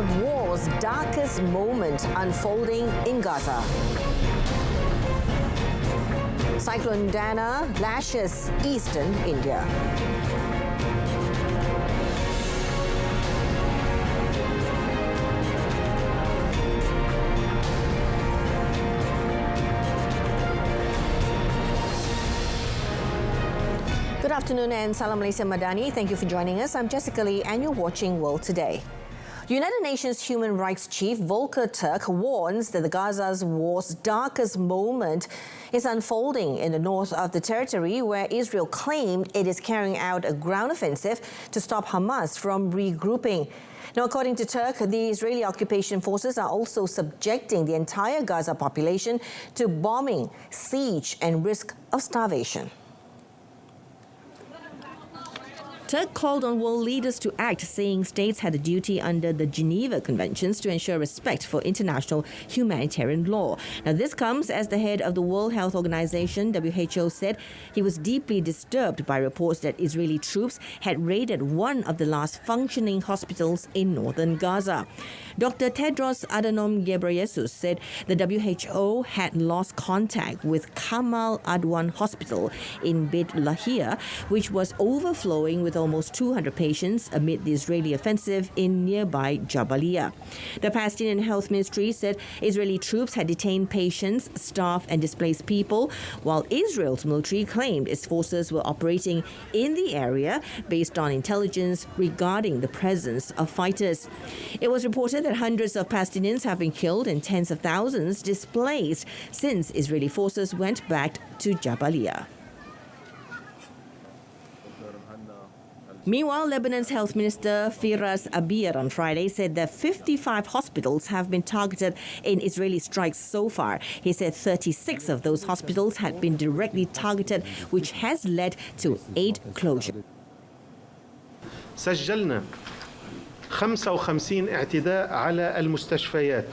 of war's darkest moment unfolding in Gaza. Cyclone Dana lashes eastern India. Good afternoon and Salam Malaysia Madani. Thank you for joining us. I'm Jessica Lee and you're watching World Today. United Nations Human Rights Chief Volker Turk warns that the Gaza's war's darkest moment is unfolding in the north of the territory, where Israel claimed it is carrying out a ground offensive to stop Hamas from regrouping. Now, according to Turk, the Israeli occupation forces are also subjecting the entire Gaza population to bombing, siege and risk of starvation. Turk called on world leaders to act, saying states had a duty under the Geneva Conventions to ensure respect for international humanitarian law. Now, this comes as the head of the World Health Organization, WHO, said he was deeply disturbed by reports that Israeli troops had raided one of the last functioning hospitals in northern Gaza. Dr. Tedros Adhanom Ghebreyesus said the WHO had lost contact with Kamal Adwan Hospital in Beit Lahia, which was overflowing with almost 200 patients amid the Israeli offensive in nearby Jabalia. The Palestinian Health Ministry said Israeli troops had detained patients, staff and displaced people, while Israel's military claimed its forces were operating in the area based on intelligence regarding the presence of fighters. It was reported that hundreds of Palestinians have been killed and tens of thousands displaced since Israeli forces went back to Jabalia. Meanwhile, Lebanon's Health Minister Firas Abir on Friday said that 55 hospitals have been targeted in Israeli strikes so far. He said 36 of those hospitals had been directly targeted, which has led to 8 closures. سجلنا 55 اعتداء على المستشفيات،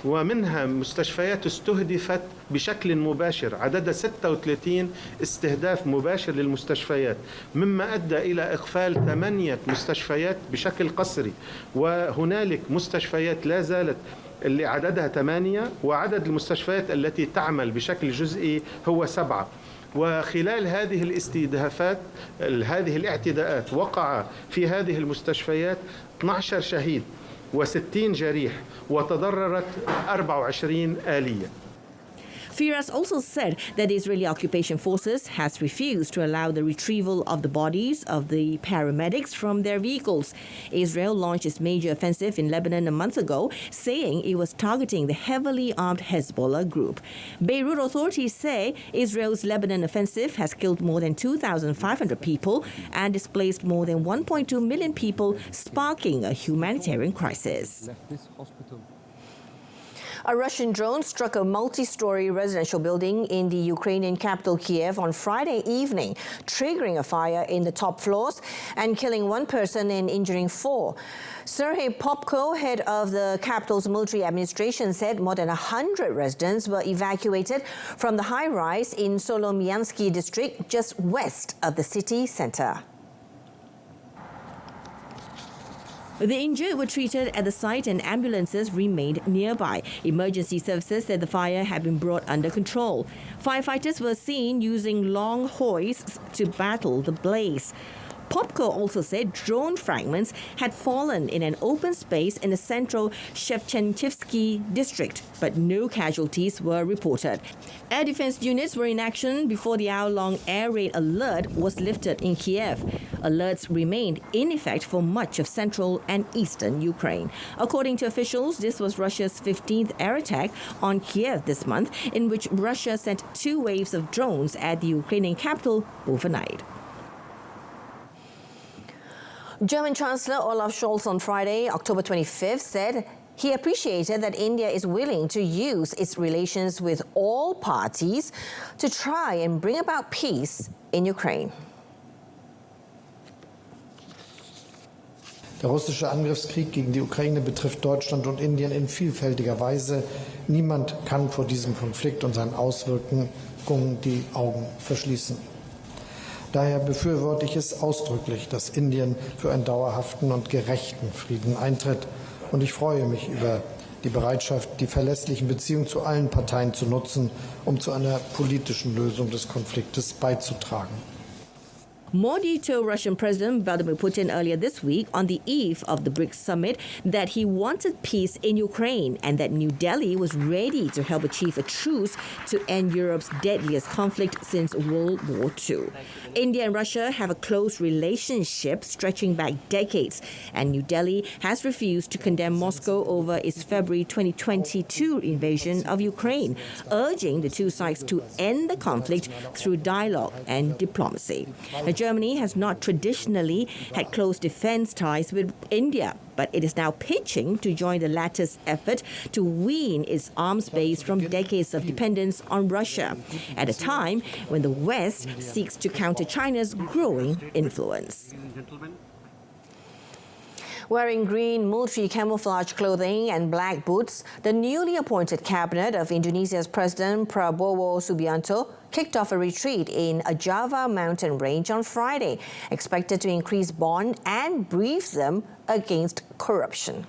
ومنها مستشفيات استهدفت بشكل مباشر، عددها 36 استهداف مباشر للمستشفيات، مما أدى إلى إقفال 8 مستشفيات بشكل قسري، وهنالك مستشفيات لا زالت اللي عددها 8، وعدد المستشفيات التي تعمل بشكل جزئي هو 7. وخلال هذه الاستهدافات، هذه الاعتداءات، وقع في هذه المستشفيات 12 شهيد و60 جريح، وتضررت 24 آلية. Firas also said that the Israeli occupation forces has refused to allow the retrieval of the bodies of the paramedics from their vehicles. Israel launched its major offensive in Lebanon a month ago, saying it was targeting the heavily armed Hezbollah group. Beirut authorities say Israel's Lebanon offensive has killed more than 2,500 people and displaced more than 1.2 million people, sparking a humanitarian crisis. A Russian drone struck a multi-story residential building in the Ukrainian capital Kiev on Friday evening, triggering a fire in the top floors and killing 1 person and injuring 4. Sergei Popko, head of the capital's military administration, said more than 100 residents were evacuated from the high-rise in Solomyansky district just west of the city center. The injured were treated at the site and ambulances remained nearby. Emergency services said the fire had been brought under control. Firefighters were seen using long hoists to battle the blaze. Popko also said drone fragments had fallen in an open space in the central Shevchenkivsky district, but no casualties were reported. Air defense units were in action before the hour-long air raid alert was lifted in Kiev. Alerts remained in effect for much of central and eastern Ukraine. According to officials, this was Russia's 15th air attack on Kiev this month, in which Russia sent 2 waves of drones at the Ukrainian capital overnight. German Chancellor Olaf Scholz on Friday, October 25th, said he appreciated that India is willing to use its relations with all parties to try and bring about peace in Ukraine. Der russische Angriffskrieg gegen die Ukraine betrifft Deutschland und Indien in vielfältiger Weise. Niemand kann vor diesem Konflikt und seinen Auswirkungen die Augen verschließen. Daher befürworte ich es ausdrücklich, dass Indien für einen dauerhaften und gerechten Frieden eintritt Und ich freue mich über die Bereitschaft, die verlässlichen Beziehungen zu allen Parteien zu nutzen, um zu einer politischen Lösung des Konfliktes beizutragen. Modi told Russian President Vladimir Putin earlier this week on the eve of the BRICS summit that he wanted peace in Ukraine and that New Delhi was ready to help achieve a truce to end Europe's deadliest conflict since World War II. India and Russia have a close relationship stretching back decades, and New Delhi has refused to condemn Moscow over its February 2022 invasion of Ukraine, urging the two sides to end the conflict through dialogue and diplomacy. Germany has not traditionally had close defense ties with India, but it is now pitching to join the latter's effort to wean its arms base from decades of dependence on Russia, at a time when the West seeks to counter China's growing influence. Wearing green military camouflage clothing and black boots, the newly appointed cabinet of Indonesia's President Prabowo Subianto kicked off a retreat in a Java mountain range on Friday, expected to increase bond and brief them against corruption.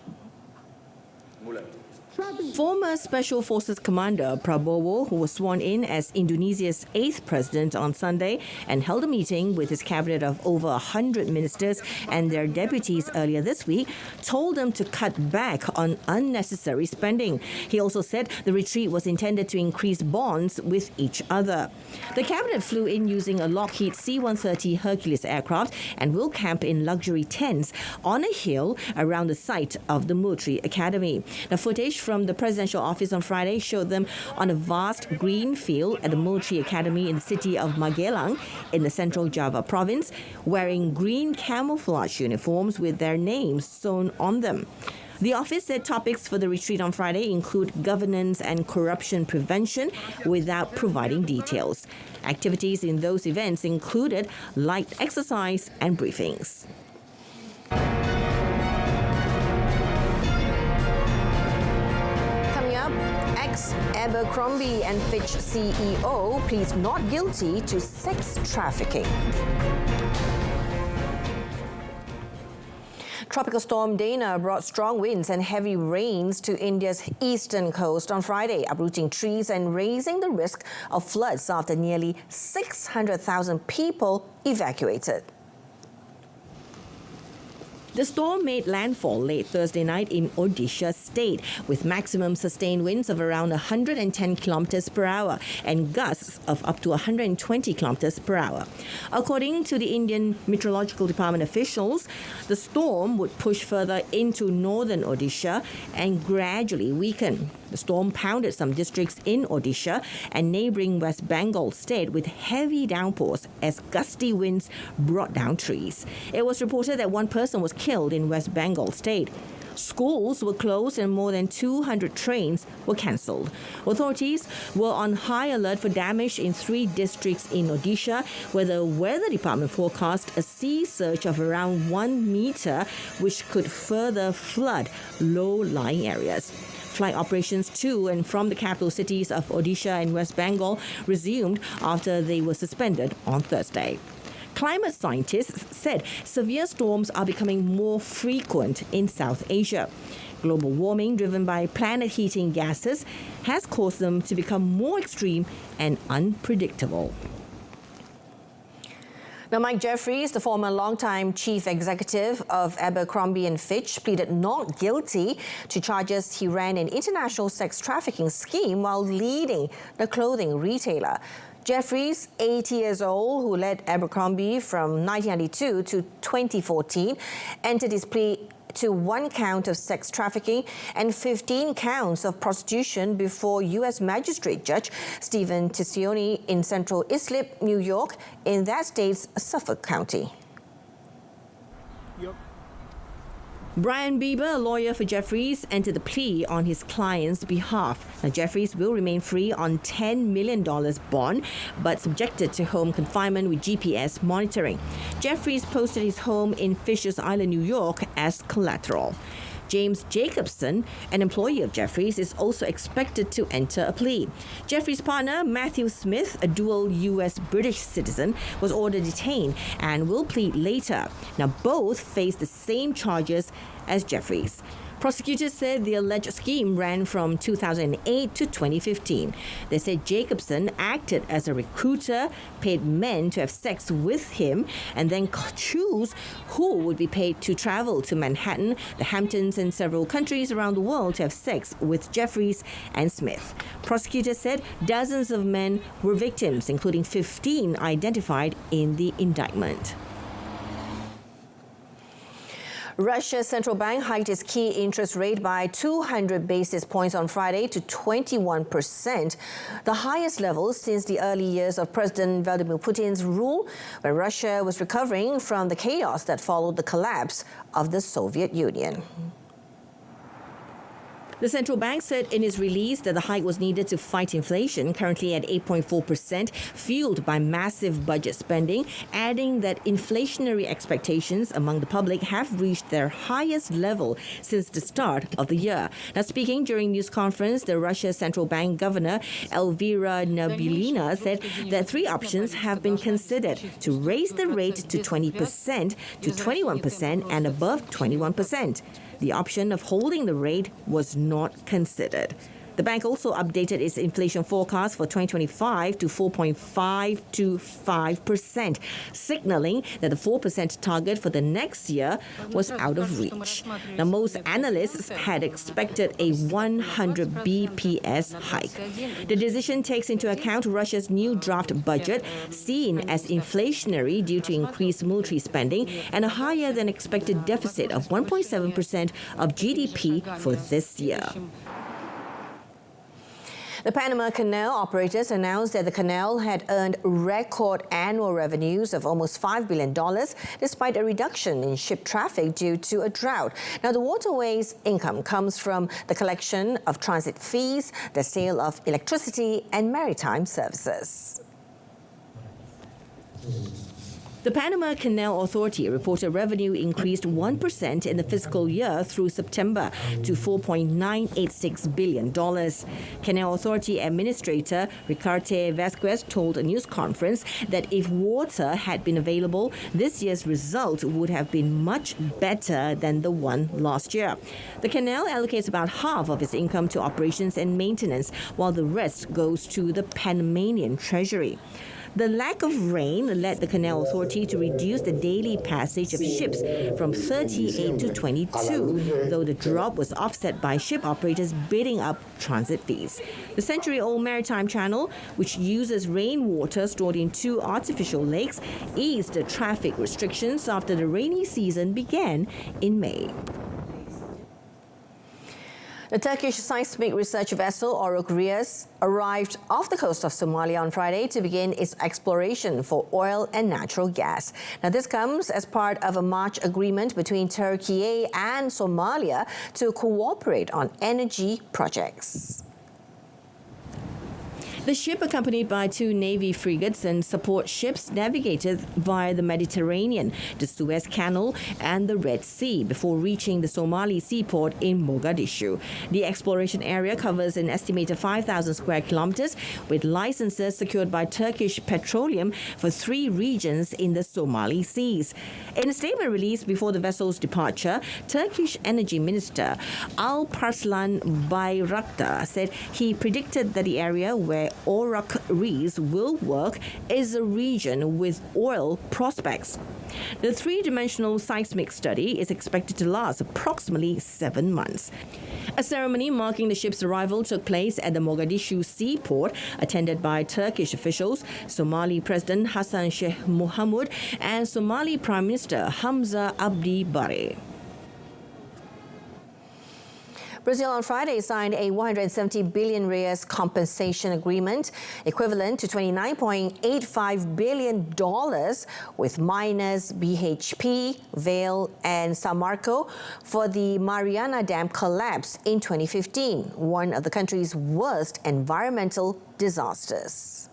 Former Special Forces Commander Prabowo, who was sworn in as Indonesia's 8th president on Sunday and held a meeting with his cabinet of over 100 ministers and their deputies earlier this week, told them to cut back on unnecessary spending. He also said the retreat was intended to increase bonds with each other. The cabinet flew in using a Lockheed C-130 Hercules aircraft and will camp in luxury tents on a hill around the site of the military academy. Now, footage from the presidential office on Friday showed them on a vast green field at the military academy in the city of Magelang in the central Java province, wearing green camouflage uniforms with their names sewn on them. The office said topics for the retreat on Friday include governance and corruption prevention without providing details. Activities in those events included light exercise and briefings. Abercrombie and Fitch CEO pleads not guilty to sex trafficking. Tropical storm Dana brought strong winds and heavy rains to India's eastern coast on Friday, uprooting trees and raising the risk of floods after nearly 600,000 people evacuated. The storm made landfall late Thursday night in Odisha state, with maximum sustained winds of around 110 kilometers per hour and gusts of up to 120 kilometers per hour. According to the Indian Meteorological Department officials, the storm would push further into northern Odisha and gradually weaken. The storm pounded some districts in Odisha and neighboring West Bengal state with heavy downpours as gusty winds brought down trees. It was reported that one person was killed in West Bengal state. Schools were closed and more than 200 trains were cancelled. Authorities were on high alert for damage in 3 districts in Odisha, where the weather department forecast a sea surge of around 1 meter, which could further flood low-lying areas. Flight operations to and from the capital cities of Odisha and West Bengal resumed after they were suspended on Thursday. Climate scientists said severe storms are becoming more frequent in South Asia. Global warming driven by planet-heating gases has caused them to become more extreme and unpredictable. Now, Mike Jeffries, the former longtime chief executive of Abercrombie and Fitch, pleaded not guilty to charges he ran an international sex trafficking scheme while leading the clothing retailer. Jeffries, 80 years old, who led Abercrombie from 1992 to 2014, entered his plea to 1 count of sex trafficking and 15 counts of prostitution before U.S. Magistrate Judge Stephen Tisioni in Central Islip, New York, in that state's Suffolk County. Brian Bieber, a lawyer for Jeffries, entered the plea on his client's behalf. Now, Jeffries will remain free on $10 million bond, but subjected to home confinement with GPS monitoring. Jeffries posted his home in Fishers Island, New York, as collateral. James Jacobson, an employee of Jeffries, is also expected to enter a plea. Jeffries' partner, Matthew Smith, a dual U.S.-British citizen, was ordered detained and will plead later. Now, both face the same charges as Jeffries. Prosecutors said the alleged scheme ran from 2008 to 2015. They said Jacobson acted as a recruiter, paid men to have sex with him, and then choose who would be paid to travel to Manhattan, the Hamptons, and several countries around the world to have sex with Jeffries and Smith. Prosecutors said dozens of men were victims, including 15 identified in the indictment. Russia's central bank hiked its key interest rate by 200 basis points on Friday to 21%, the highest level since the early years of President Vladimir Putin's rule, when Russia was recovering from the chaos that followed the collapse of the Soviet Union. The central bank said in its release that the hike was needed to fight inflation, currently at 8.4%, fueled by massive budget spending, adding that inflationary expectations among the public have reached their highest level since the start of the year. Now, speaking during news conference, the Russia Central Bank Governor Elvira Nabiullina said that three options have been considered to raise the rate to 20%, to 21%, and above 21%. The option of holding the rate was not considered. The bank also updated its inflation forecast for 2025 to 4.525%, signaling that the 4% target for the next year was out of reach. Now, most analysts had expected a 100 BPS hike. The decision takes into account Russia's new draft budget, seen as inflationary due to increased military spending and a higher than expected deficit of 1.7% of GDP for this year. The Panama Canal operators announced that the canal had earned record annual revenues of almost $5 billion, despite a reduction in ship traffic due to a drought. Now, the waterway's income comes from the collection of transit fees, the sale of electricity, and maritime services. The Panama Canal Authority reported revenue increased 1% in the fiscal year through September to $4.986 billion. Canal Authority Administrator Ricarte Vasquez told a news conference that if water had been available, this year's result would have been much better than the one last year. The canal allocates about half of its income to operations and maintenance, while the rest goes to the Panamanian Treasury. The lack of rain led the Canal Authority to reduce the daily passage of ships from 38 to 22, though the drop was offset by ship operators bidding up transit fees. The century-old maritime channel, which uses rainwater stored in two artificial lakes, eased the traffic restrictions after the rainy season began in May. The Turkish seismic research vessel Oruk Rias arrived off the coast of Somalia on Friday to begin its exploration for oil and natural gas. Now, this comes as part of a March agreement between Turkey and Somalia to cooperate on energy projects. The ship, accompanied by two Navy frigates and support ships, navigated via the Mediterranean, the Suez Canal and the Red Sea before reaching the Somali seaport in Mogadishu. The exploration area covers an estimated 5,000 square kilometers, with licenses secured by Turkish Petroleum for 3 regions in the Somali seas. In a statement released before the vessel's departure, Turkish Energy Minister Alparslan Bayraktar said he predicted that the area where Oruk Rias will work is a region with oil prospects. The 3-dimensional seismic study is expected to last approximately 7 months. A ceremony marking the ship's arrival took place at the Mogadishu seaport, attended by Turkish officials, Somali President Hassan Sheikh Mohamud, and Somali Prime Minister Hamza Abdi Bare. Brazil on Friday signed a 170 billion reais compensation agreement, equivalent to $29.85 billion, with miners BHP, Vale, and Samarco for the Mariana Dam collapse in 2015, one of the country's worst environmental disasters.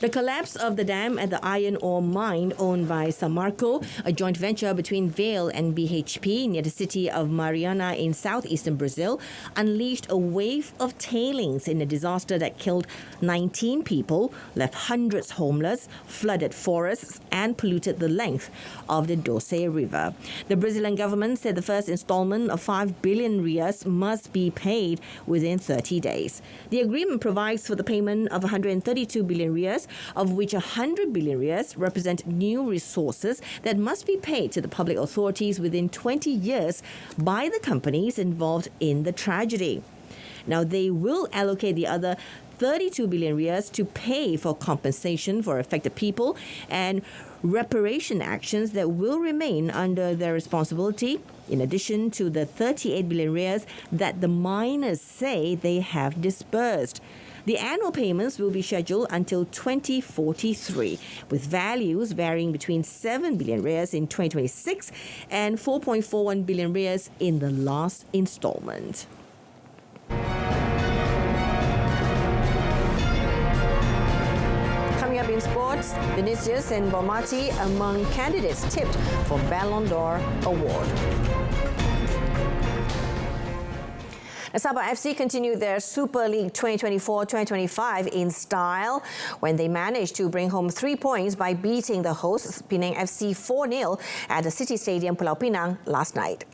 The collapse of the dam at the iron ore mine owned by Samarco, a joint venture between Vale and BHP near the city of Mariana in southeastern Brazil, unleashed a wave of tailings in a disaster that killed 19 people, left hundreds homeless, flooded forests, and polluted the length of the Doce River. The Brazilian government said the first installment of 5 billion reais must be paid within 30 days. The agreement provides for the payment of 132 billion reais, of which 100 billion reais represent new resources that must be paid to the public authorities within 20 years by the companies involved in the tragedy. Now, they will allocate the other 32 billion reais to pay for compensation for affected people and reparation actions that will remain under their responsibility, in addition to the 38 billion reais that the miners say they have disbursed. The annual payments will be scheduled until 2043, with values varying between 7 billion reais in 2026 and 4.41 billion reais in the last installment. Coming up in sports, Vinicius and Mbappe among candidates tipped for Ballon d'Or award. Sabah FC continued their Super League 2024-2025 in style when they managed to bring home 3 points by beating the hosts Penang FC 4-0 at the City Stadium Pulau Pinang last night.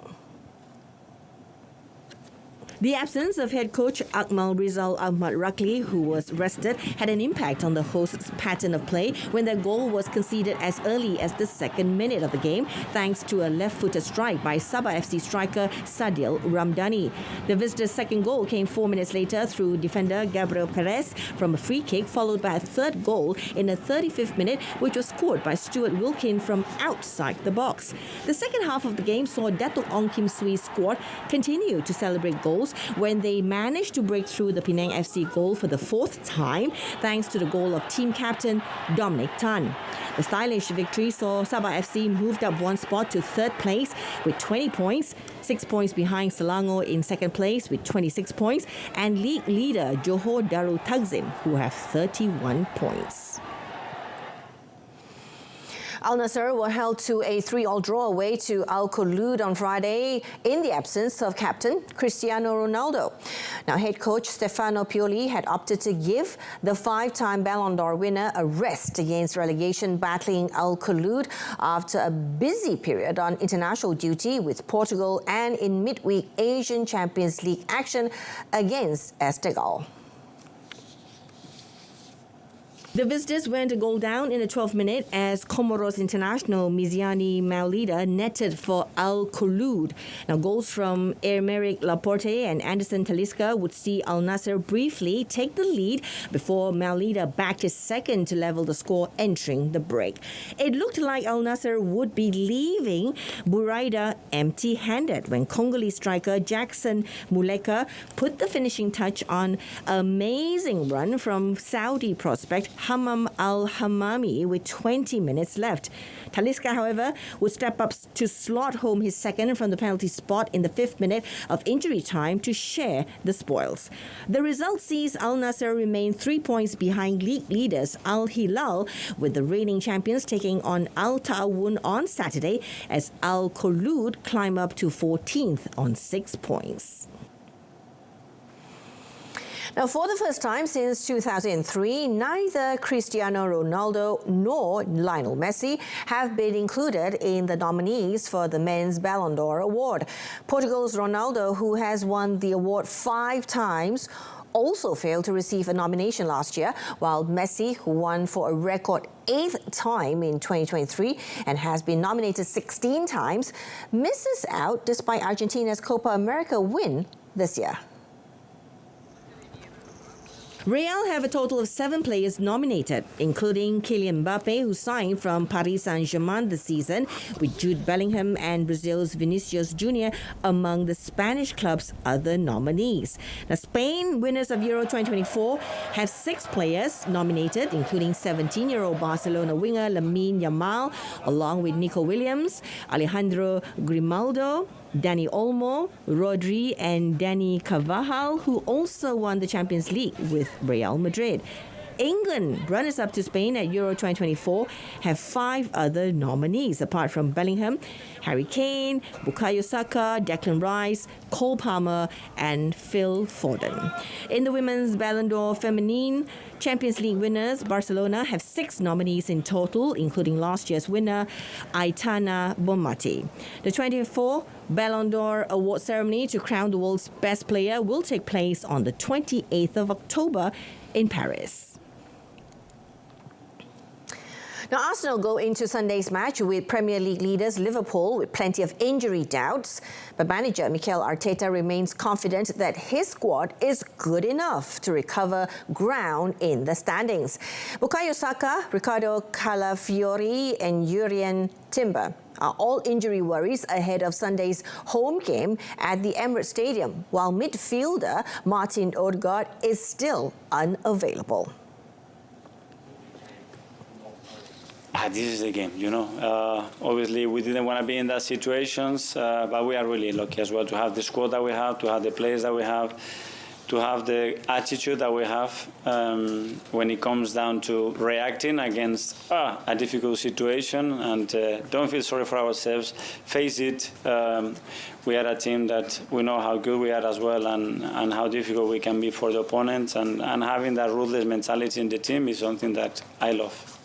The absence of head coach Akmal Rizal Ahmad Rakli, who was rested, had an impact on the hosts' pattern of play when their goal was conceded as early as the second minute of the game, thanks to a left-footed strike by Sabah FC striker Sadil Ramdhani. The visitors' second goal came 4 minutes later through defender Gabriel Perez from a free kick, followed by a third goal in the 35th minute, which was scored by Stuart Wilkin from outside the box. The second half of the game saw Datuk Ong Kim Sui's squad continue to celebrate goals when they managed to break through the Penang FC goal for the fourth time, thanks to the goal of team captain Dominic Tan. The stylish victory saw Sabah FC moved up one spot to third place with 20 points, 6 points behind Selangor in second place with 26 points, and league leader Johor Darul Takzim, who have 31 points. Al Nassr were held to a 3-3 draw away to Al Kholood on Friday in the absence of captain Cristiano Ronaldo. Now, head coach Stefano Pioli had opted to give the 5-time Ballon d'Or winner a rest against relegation battling Al Kholood after a busy period on international duty with Portugal and in midweek Asian Champions League action against Esteghlal. The visitors went a goal down in the 12th minute as Comoros international Miziani Maulida netted for Al Kholood. Now, goals from Aymeric Laporte and Anderson Talisca would see Al Nassr briefly take the lead before Maulida backed his second to level the score entering the break. It looked like Al Nassr would be leaving Buraida empty-handed when Congolese striker Jackson Muleka put the finishing touch on an amazing run from Saudi prospect Hammam Al-Hammami with 20 minutes left. Talisca, however, would step up to slot home his second from the penalty spot in the 5th minute of injury time to share the spoils. The result sees Al Nassr remain 3 points behind league leaders Al Hilal, with the reigning champions taking on Al Ta'awun on Saturday as Al Kholood climb up to 14th on 6 points. Now, for the first time since 2003, neither Cristiano Ronaldo nor Lionel Messi have been included in the nominees for the Men's Ballon d'Or award. Portugal's Ronaldo, who has won the award 5 times, also failed to receive a nomination last year, while Messi, who won for a record 8th time in 2023 and has been nominated 16 times, misses out despite Argentina's Copa America win this year. Real have a total of 7 players nominated, including Kylian Mbappe, who signed from Paris Saint-Germain this season, with Jude Bellingham and Brazil's Vinicius Jr. among the Spanish club's other nominees. Now, Spain, winners of Euro 2024, have 6 players nominated, including 17-year-old Barcelona winger Lamine Yamal, along with Nico Williams, Alejandro Grimaldo, Dani Olmo, Rodri and Dani Carvajal, who also won the Champions League with Real Madrid. England, runners-up to Spain at Euro 2024, have 5 other nominees, apart from Bellingham, Harry Kane, Bukayo Saka, Declan Rice, Cole Palmer and Phil Foden. In the women's Ballon d'Or Feminine, Champions League winners Barcelona have 6 nominees in total, including last year's winner Aitana Bonmati. The 24th Ballon d'Or award ceremony to crown the world's best player will take place on the 28th of October in Paris. Now, Arsenal go into Sunday's match with Premier League leaders Liverpool with plenty of injury doubts. But manager Mikel Arteta remains confident that his squad is good enough to recover ground in the standings. Bukayo Saka, Ricardo Calafiori and Jurrien Timber are all injury worries ahead of Sunday's home game at the Emirates Stadium, while midfielder Martin Odegaard is still unavailable. This is the game, you know. Obviously, we didn't want to be in that situations, but we are really lucky as well to have the squad that we have, to have the players that we have, to have the attitude that we have when it comes down to reacting against a difficult situation. And don't feel sorry for ourselves. Face it. We are a team that we know how good we are as well, and how difficult we can be for the opponents. And having that ruthless mentality in the team is something that I love.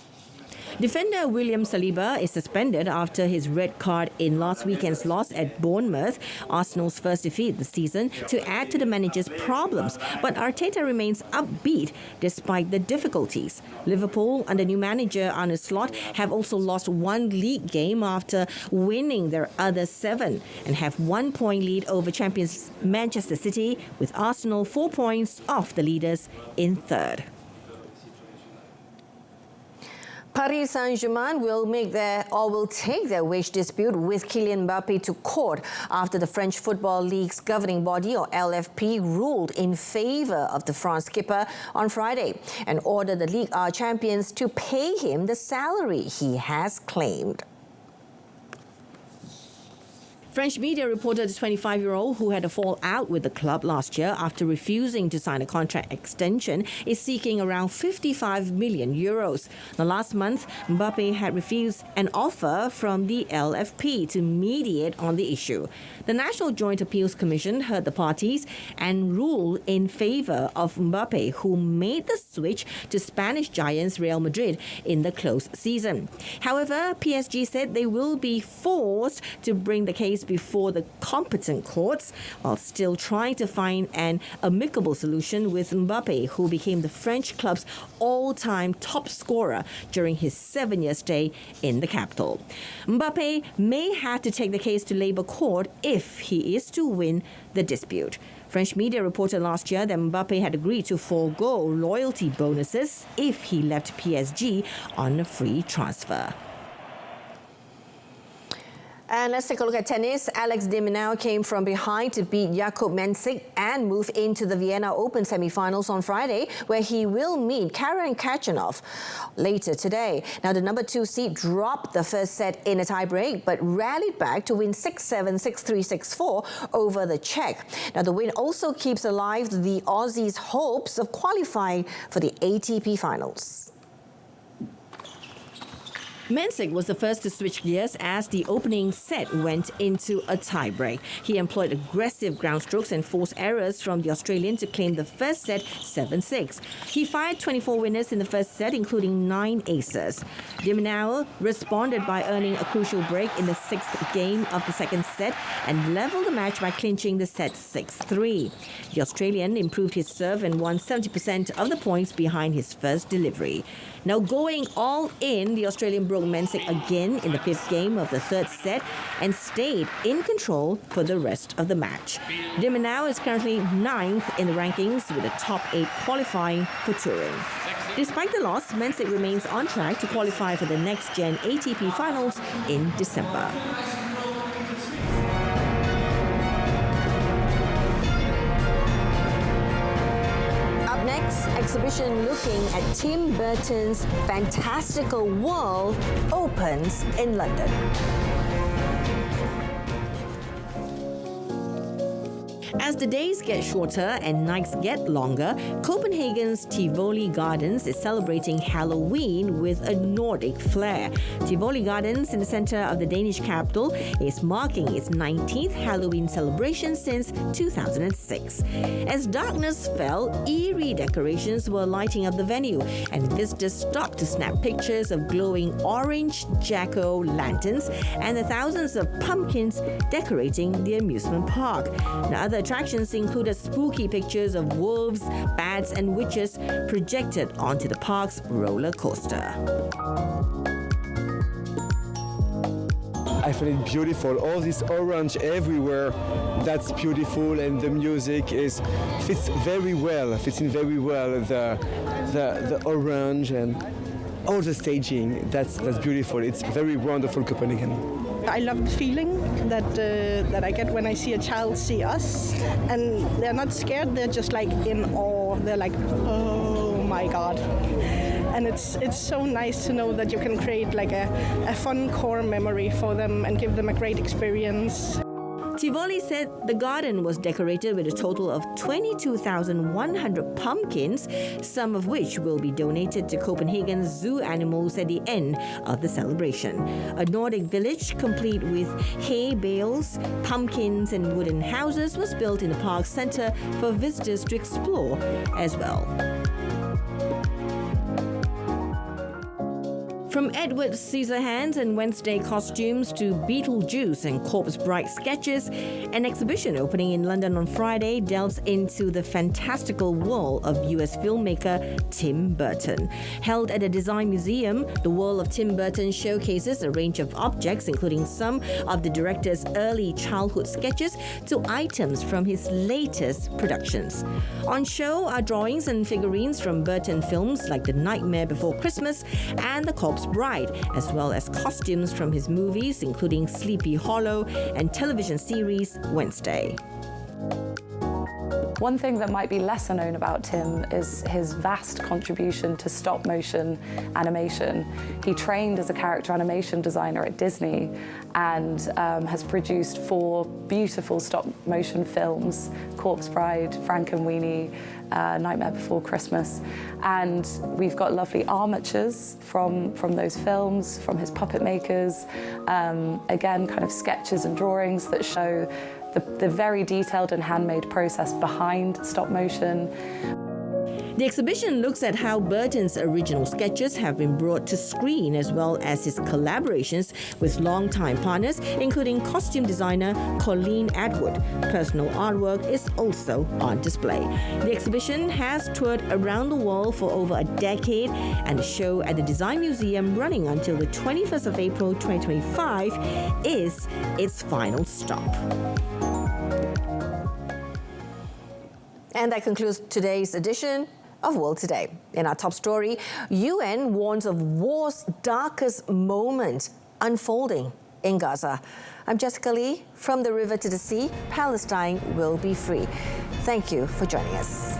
Defender William Saliba is suspended after his red card in last weekend's loss at Bournemouth, Arsenal's first defeat this season, to add to the manager's problems. But Arteta remains upbeat despite the difficulties. Liverpool, under new manager Arne Slot, have also lost 1 league game after winning their other 7 and have 1 point lead over champions Manchester City, with Arsenal 4 points off the leaders in third. Paris Saint-Germain will take their wage dispute with Kylian Mbappe to court after the French Football League's governing body, or LFP, ruled in favour of the France skipper on Friday and ordered the Ligue 1 champions to pay him the salary he has claimed. French media reported the 25-year-old, who had a fallout with the club last year after refusing to sign a contract extension, is seeking around 55 million euros. Now, last month, Mbappe had refused an offer from the LFP to mediate on the issue. The National Joint Appeals Commission heard the parties and ruled in favour of Mbappe, who made the switch to Spanish giants Real Madrid in the close season. However, PSG said they will be forced to bring the case before the competent courts, while still trying to find an amicable solution with Mbappe, who became the French club's all-time top scorer during his 7-year stay in the capital. Mbappe may have to take the case to Labour Court if he is to win the dispute. French media reported last year that Mbappe had agreed to forego loyalty bonuses if he left PSG on a free transfer. And let's take a look at tennis. Alex de Minaur came from behind to beat Jakub Mensik and move into the Vienna Open semi-finals on Friday, where he will meet Karen Khachanov later today. Now, the number 2 seed dropped the first set in a tie-break, but rallied back to win 6-7, 6-3, 6-4 over the Czech. Now, the win also keeps alive the Aussies' hopes of qualifying for the ATP finals. Mensik was the first to switch gears as the opening set went into a tiebreak. He employed aggressive ground strokes and forced errors from the Australian to claim the first set 7-6. He fired 24 winners in the first set, including 9 aces. De Minaur responded by earning a crucial break in the 6th game of the second set and leveled the match by clinching the set 6-3. The Australian improved his serve and won 70% of the points behind his first delivery. Now, going all in, the Australian broke Mensik again in the 5th game of the 3rd set and stayed in control for the rest of the match. De Minaur is currently 9th in the rankings with a top 8 qualifying for touring. Despite the loss, Mensik remains on track to qualify for the next-gen ATP finals in December. Next, exhibition looking at Tim Burton's Fantastical World opens in London. As the days get shorter and nights get longer, Copenhagen's Tivoli Gardens is celebrating Halloween with a Nordic flair. Tivoli Gardens, in the center of the Danish capital, is marking its 19th Halloween celebration since 2006. As darkness fell, eerie decorations were lighting up the venue, and visitors stopped to snap pictures of glowing orange jack-o'-lanterns and the thousands of pumpkins decorating the amusement park. Now, other attractions included spooky pictures of wolves, bats, and witches projected onto the park's roller coaster. I find it beautiful. All this orange everywhere, that's beautiful, and the music fits in very well. The orange and all the staging. That's beautiful. It's very wonderful, Copenhagen. I love the feeling that I get when I see a child see us, and they're not scared. They're just like in awe. They're like, oh my God. And it's so nice to know that you can create like a fun core memory for them and give them a great experience. Tivoli said the garden was decorated with a total of 22,100 pumpkins, some of which will be donated to Copenhagen's zoo animals at the end of the celebration. A Nordic village complete with hay bales, pumpkins and wooden houses was built in the park's center for visitors to explore as well. From Edward Scissorhands and Wednesday costumes to Beetlejuice and Corpse Bride sketches, an exhibition opening in London on Friday delves into the fantastical world of US filmmaker Tim Burton. Held at the Design Museum, the world of Tim Burton showcases a range of objects, including some of the director's early childhood sketches to items from his latest productions. On show are drawings and figurines from Burton films like The Nightmare Before Christmas and The Corpse Bride, as well as costumes from his movies, including Sleepy Hollow and television series Wednesday. One thing that might be lesser known about Tim is his vast contribution to stop-motion animation. He trained as a character animation designer at Disney and has produced 4 beautiful stop-motion films: Corpse Bride, Frankenweenie, Nightmare Before Christmas. And we've got lovely armatures from those films, from his puppet makers. Again, kind of sketches and drawings that show the very detailed and handmade process behind stop motion. The exhibition looks at how Burton's original sketches have been brought to screen, as well as his collaborations with longtime partners, including costume designer Colleen Atwood. Personal artwork is also on display. The exhibition has toured around the world for over a decade, and the show at the Design Museum, running until the 21st of April 2025, is its final stop. And that concludes today's edition of World Today. In our top story, UN warns of war's darkest moment unfolding in Gaza. I'm Jessica Lee. From the river to the sea, Palestine will be free. Thank you for joining us.